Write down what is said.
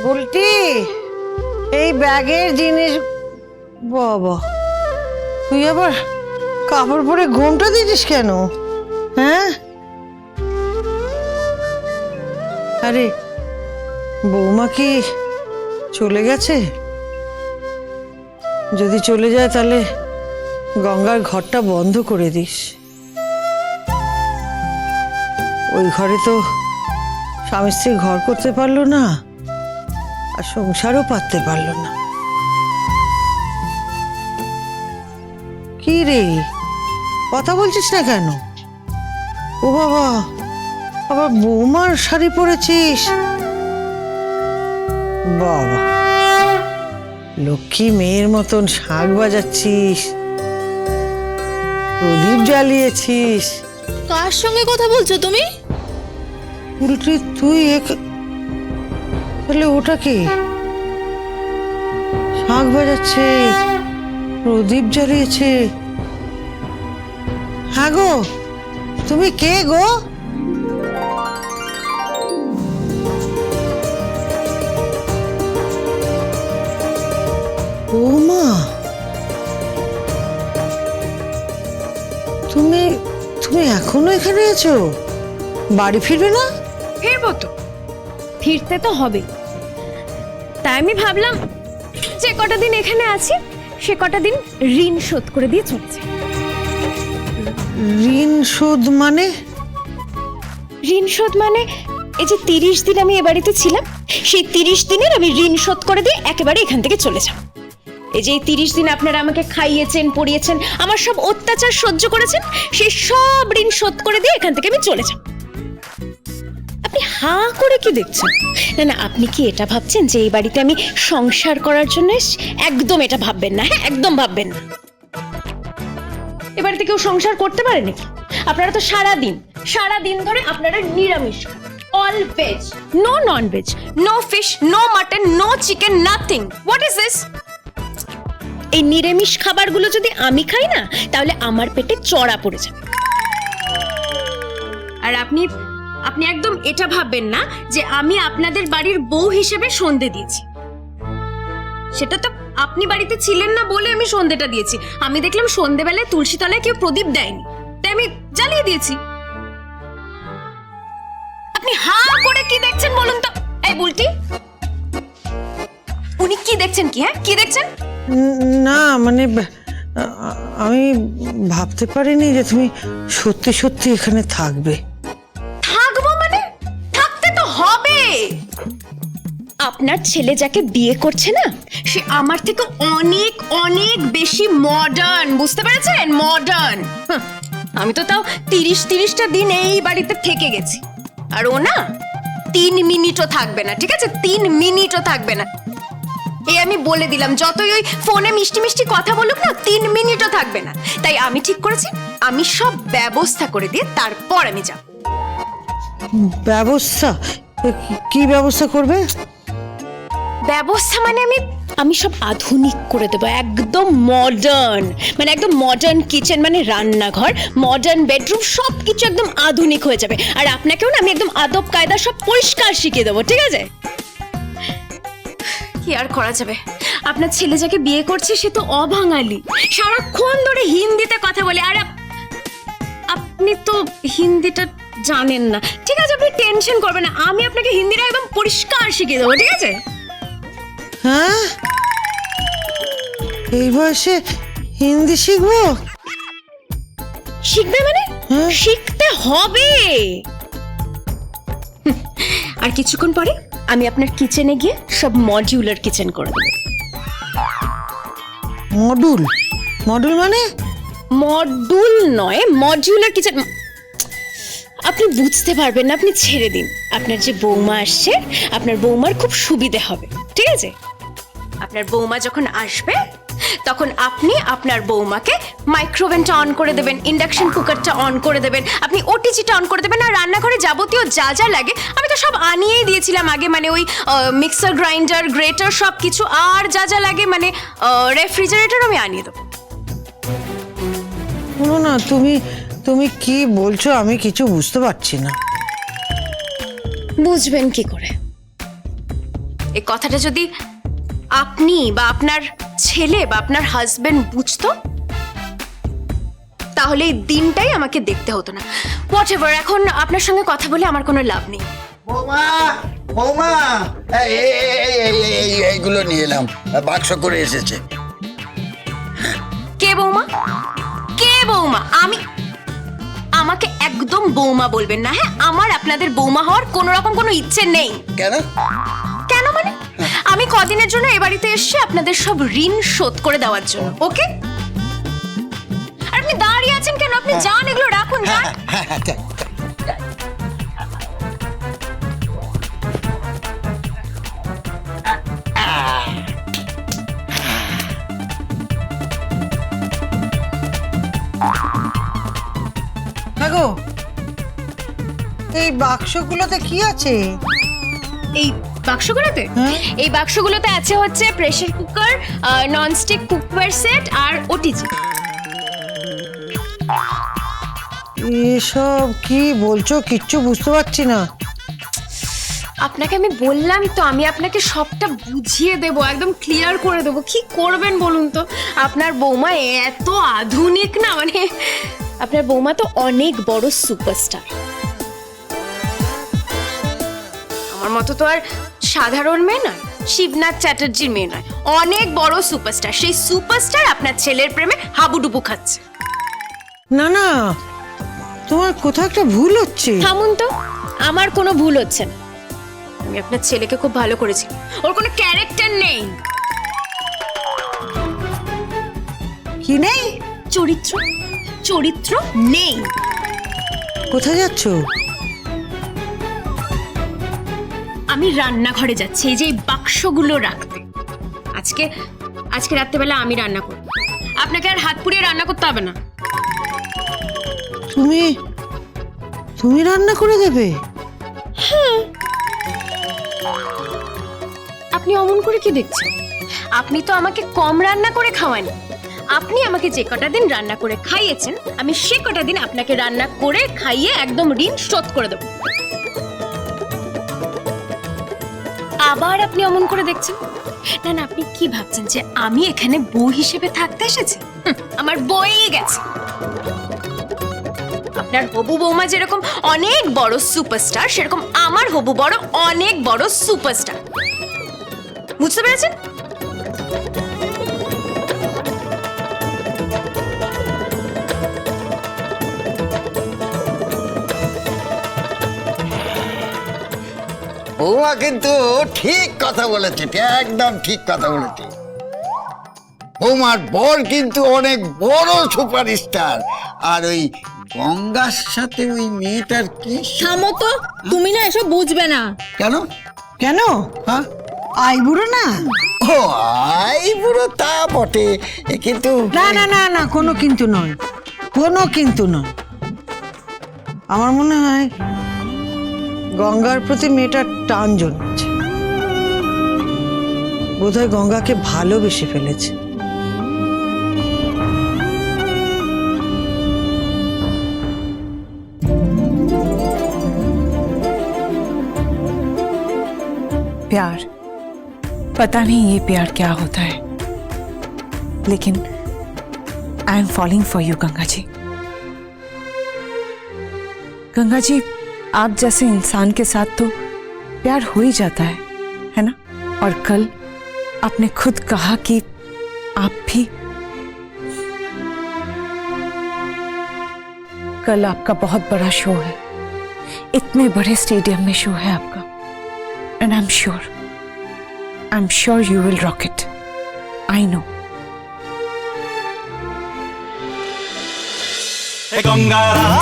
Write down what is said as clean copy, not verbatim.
উল্টি এই ব্যাগের জিনিস। বাবা, তুই আবার কাপড় পরে ঘোমটা দিয়েছিস কেন? হ্যাঁ, আরে বৌমা কি চলে গেছে? যদি চলে যায় তাহলে গঙ্গার ঘরটা বন্ধ করে দিস। ওই ঘরে তো স্বামী স্ত্রী ঘর করতে পারলো না, আর সংসারও পাততে পারলো না। কি রে, কথা বলছিস না কেন? ও বাবা, আবার বৌমার শাড়ি পরেছিস? বাবা, লক্ষ্মী মেয়ের মতন শাঁখ বাজাচ্ছিস, প্রদীপ জ্বালিয়েছিস। কার সঙ্গে কথা বলছো তুমি? উল্টি তুই তাহলে ওটা কি? শাঁখ বাজাচ্ছে, প্রদীপ জ্বালিয়েছে। হ্যাঁ গো, তুমি কে গো? বৌমা, তুমি তুমি এখনো এখানে আছো? বাড়ি ফিরবে না? ফিরবো তো, ফিরতে তো হবে। তাই আমি ভাবলাম যে কটা দিন এখানে আছি সে কটা দিন ঋণ শোধ করে দিয়ে চলছে। ঋণ শোধ মানে? ঋণ শোধ মানে এই যে 30 দিন আমি এ বাড়িতে ছিলাম, সেই 30 দিনের আমি ঋণ শোধ করে দিয়ে একেবারে এখান থেকে চলে যাব। এই যে 30 দিন আপনারা আমাকে খাইয়েছেন, পড়িয়েছেন, আমার সব অত্যাচার সহ্য করেছেন, সেই সব ঋণ শোধ করে দিয়ে এখান থেকে আমি চলে যাব। আপনি হাঁ করে কি দেখছেন? না না, আপনি কি এটা ভাবছেন যে এই বাড়িতে আমি সংসার করার জন্য এসেছি? একদম এটা ভাববেন না, হ্যাঁ একদম ভাববেন না। এ বাড়িতে কেউ সংসার করতে পারে নাকি? আপনারা তো সারা দিন ধরে আপনারা নিরামিষ খান, all veg, no non veg, no fish, no mutton, no chicken, nothing. What is this? এই নিরামিষ খাবারগুলো যদি আমি খাই না, তাহলে আমার পেটে চড়া পড়ে যাবে। আর আপনি একদম এটা ভাববেন না যে আমি আপনাদের বাড়ির বউ হিসেবে সন্ধে দিয়েছি। সেটা তো আপনি বাড়িতে ছিলেন না বলে আমি সন্ধেটা দিয়েছি। আমি দেখলাম সন্ধেবেলায় তুলসী তলায় কেউ প্রদীপ দেয়নি, তাই আমি জ্বালিয়ে দিয়েছি। আপনি হাঁ করে কি দেখছেন বলুন তো? এই বুলটি, উনি কি দেখছেন? কি হ্যাঁ কি দেখছেন? না মানে আমি ভাবতে পারিনি যে তুমি সত্যি সত্যি এখানে থাকবে। থাকবো মানে? থাকতে তো হবে। আপনার ছেলে যাকে বিয়ে করছে না, সে আমার থেকে অনেক অনেক বেশি মডার্ন, বুঝতে পেরেছেন? মডার্ন। আমি তো তাও 30টা দিন এই বাড়িতে থেকে গেছি, আর ও না 3 মিনিটও থাকবে না, ঠিক আছে? 3 মিনিটও থাকবে না, এই আমি বলে দিলাম। যতই ওই ফোনে মিষ্টি মিষ্টি কথা বলুক না, 3 মিনিটও থাকবে না। তাই আমি ঠিক করেছি, আমি সব ব্যবস্থা করে দিয়ে তারপর আমি যাব। ব্যবস্থা? কি ব্যবস্থা করবে? ব্যবস্থা মানে আমি সব আধুনিক করে দেবো, একদম মডার্ন। মানে একদম মডার্ন কিচেন, মানে রান্নাঘর, মডার্ন বেডরুম, সবকিছু একদম আধুনিক হয়ে যাবে। আর আপনাকেও না আমি একদম আদব কায়দা সব পরিষ্কার শিখিয়ে দেবো, ঠিক আছে? কি আর করা যাবে, আপনার ছেলে যাকে বিয়ে করছে সে তো অবাঙালি, সারাক্ষণ ধরে হিন্দিতে কথা বলে। আর আপনি তো হিন্দিটা জানেন না, ঠিক আছে? আপনি টেনশন করবেন না, আমি আপনাকে হিন্দিটা একদম পরিষ্কার শিখিয়ে দেবো, ঠিক আছে? হ্যাঁ, এই বয়সে হিন্দি শিখবো? শিখবে মানে? শিখতে হবে। আর কিছুক্ষণ পরে আমি আপনার কিচেনে গিয়ে সব মডিউলার কিচেন করে দেবো। মডুল? মডুল মানে? মডুল নয়, মডিউলার কিচেন। আপনি বুঝতে পারবেন না, আপনি ছেড়ে দিন। আপনার যে বৌমা আসছে, আপনার বৌমার খুব সুবিধে হবে, ঠিক আছে? আপনার বৌমা যখন আসবে তখন আপনি আপনার বৌমাকে মাইক্রোওভেনটা অন করে দেবেন, ইন্ডাকশন কুকারটা অন করে দেবেন, আপনি ওটিজিটা অন করে দেবেন। আর রান্নাঘরে যাবতীয় যা যা লাগে আমি তো সব আনিয়েই দিয়েছিলাম আগে, মানে ওই মিক্সার গ্রাইন্ডার, গ্রেটার, সব কিছু। আর যা যা লাগে মানে রেফ্রিজারেটর আমি আনিয়ে দেবো। শোনো না, তুমি কি বলছো আমি কিছু বুঝতে পারছি না। বুঝবেন কি করে? এই কথাটা যদি আপনি বা আপনার ছেলে বা আপনার হাজবেন্ড বুঝতো, তাহলে এই দিনটাই আমাকে দেখতে হতো না। হোয়াট এভার, এখন আপনার সঙ্গে কথা বলে আমার কোনো লাভ নেই। বৌমা, বৌমা, এইগুলো নিয়ে এলাম, বাক্স করে এসেছে। কে বৌমা? কে বৌমা? আমাকে একদম বৌমা বলবেন না, হ্যাঁ? আমার আপনাদের বৌমা হওয়ার কোনো রকম কোনো ইচ্ছে নেই। কেন? কেন মানে? আমি কদিনের জন্য এ বাড়িতে এসে আপনাদের সব ঋণ শোধ করে দেওয়ার জন্য, ওকে? আর আপনি দাঁড়িয়ে আছেন কেন? আপনি যান, এগুলো রাখুন, যান। হ্যাঁ গো, এই বাক্সগুলোতে কি আছে? এই বাক্সগুলোতে? এই বাক্সগুলোতে আছে হচ্ছে pressure cooker, nonstick cookware set আর ওটিজি। এসব কি বলছো? কিচ্ছু বুঝতে পারছি না। আপনাকে আমি বললাম তো, আমি আপনাকে সবটা বুঝিয়ে দেবো, একদম ক্লিয়ার করে দেবো। কি করবেন বলুন তো? আপনার বৌমা এত আধুনিক না, মানে আপনার বৌমা তো অনেক বড় সুপারস্টার। আমার মতো তো আর সাধারণ মেয়ে নয়, শিবনাথ চ্যাটার্জির মেয়ে নয়, অনেক বড় সুপারস্টার। সেই সুপারস্টার আপনার ছেলের প্রেমে হাবুডুবু খাচ্ছে। না না, তোমার কোথাও একটা ভুল হচ্ছে। থামুন তো, আমার কোনো ভুল হচ্ছে না। আমি আপনার ছেলেকে খুব ভালো করেছি, ওর কোনো ক্যারেক্টার নেই। কি নেই? চরিত্র, চরিত্র নেই। কোথায় যাচ্ছো? আমি রান্নাঘরে যাচ্ছি, এই যে এই বাক্সগুলো রাখতে। আজকে রাত্রেবেলা আমি রান্না করব, আপনাকে আর হাত পুড়িয়ে রান্না করতে হবে না। তুমি রান্না করে দেবে? আপনি অমন করে কি দেখছেন? আপনি তো আমাকে কম রান্না করে খাওয়ানি। আপনি আমাকে যে কটা দিন রান্না করে খাইয়েছেন, আমি সে কটা দিন আপনাকে রান্না করে খাইয়ে একদম ঋণ শোধ করে দেবো। আবার আপনি অমন করে দেখছেন? না না, আপনি কি ভাবছেন যে আমি এখানে বউ হিসেবে থাকতে এসেছি? আমার বউই গেছে। আপনার হবু বৌমা যেরকম অনেক বড় সুপারস্টার, সেরকম আমার হবু বড় অনেক বড় সুপারস্টার। বুঝতে পেরেছেন? বৌমা কিন্তু ঠিক কথা বলেছে, একদম ঠিক কথা বলেছে। বৌমার বর কিন্তু অনেক বড় সুপারস্টার। আর ওই গঙ্গার সাথে ওই মেয়েটার কি? থামো তো, তুমি না এসব বুঝবে না। কেন? কেন? হ্যাঁ, আই বুড়ো না? ও আই বুড়ো তা বটে, কিন্তু না না না না, কোনো কিন্তু নয়, কোনো কিন্তু নয়। আমার মনে হয় গঙ্গার প্রতি মেয়েটার টান জন্মেছে, বোধহয় গঙ্গাকে ভালোবেসে ফেলেছে। प्यार, पता नहीं ये प्यार क्या होता है, लेकिन I am falling for you Ganga ji. Ganga ji, आप जैसे इंसान के साथ तो प्यार हो ही जाता है ना? और कल आपने खुद कहा कि आप भी। कल आपका बहुत बड़ा शो है, इतने बड़े स्टेडियम में शो है आपका, and I'm sure you will rock it. I know. Ganga Ram,